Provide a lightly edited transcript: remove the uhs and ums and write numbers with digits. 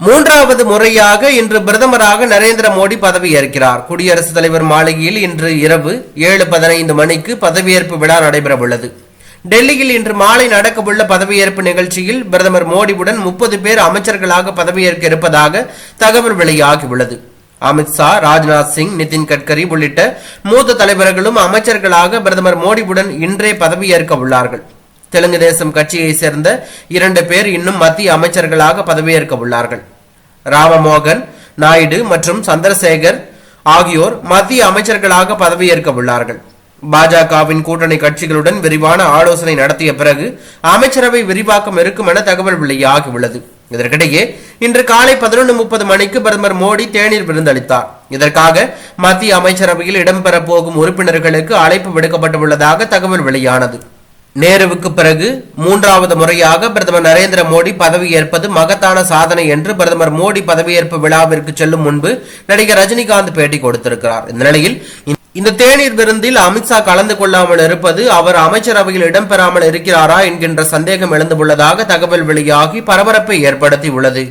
மூன்றாவது முறையாக இன்று பிரதமராக நரேந்திர மோடி பதவியேற்கிறார். குடியரசுத் தலைவர் மாளிகையில் இன்று இரவு 7:15 மணிக்கு பதவியேற்பு விழா நடைபெறவுள்ளது. டெல்லியில் இன்று மாலை நடக்கவுள்ள பதவியேற்பு நிகழ்ச்சியில் பிரதமர் மோடியுடன் 30 பேர் அமைச்சர்களாக பதவியேற்க இருப்பதாக தகவல் வெளியாகியுள்ளது. அமித்ஷா, ராஜ்நாத் சிங், நிதின் கட்கரி உள்ளிட்ட மூத்த தலைவர்களும் அமைச்சர்களாக பிரதமர் மோடியுடன் இன்றே பதவியேற்க உள்ளார்கள். தெலுங்கு தேசம் கட்சியை சேர்ந்த 2 பேர் இன்னும் மத்திய அமைச்சர்களாக பதவியேற்க உள்ளார்கள். ராமமோகன் நாயுடு மற்றும் சந்திரசேகர் ஆகியோர் மத்திய அமைச்சர்களாக பதவியேற்க உள்ளார்கள். பாஜகவின் கூட்டணி கட்சிகளுடன் விரிவான ஆலோசனை நடத்திய பிறகு அமைச்சரவை விரிவாக்கம் இருக்கும் என தகவல் வெளியாகியுள்ளது. இதற்கிடையே இன்று காலை 11:30 மணிக்கு பிரதமர் மோடி தேநீர் விருந்தளித்தார். இதற்காக மத்திய அமைச்சரவையில் இடம்பெற போகும் உறுப்பினர்களுக்கு அழைப்பு விடுக்கப்பட்டுள்ளதாக தகவல் வெளியானது. நேருவுக்கு பிறகு மூன்றாவது முறையாக பிரதமர் நரேந்திர மோடி பதவியேற்பது மகத்தான சாதனை என்று பிரதமர் மோடி பதவியேற்பு விழாவிற்கு செல்லும் முன்பு நடிகர் ரஜினிகாந்த் பேட்டி கொடுத்திருக்கிறார். இந்த நிலையில் இந்த தேநீர் விருந்தில் அமித்ஷா கலந்து கொள்ளாமல் இருப்பது அவர் அமைச்சரவையில் இடம்பெறாமல் இருக்கிறாரா என்கின்ற சந்தேகம் எழுந்துள்ளதாக தகவல் வெளியாகி பரபரப்பை ஏற்படுத்தியுள்ளது.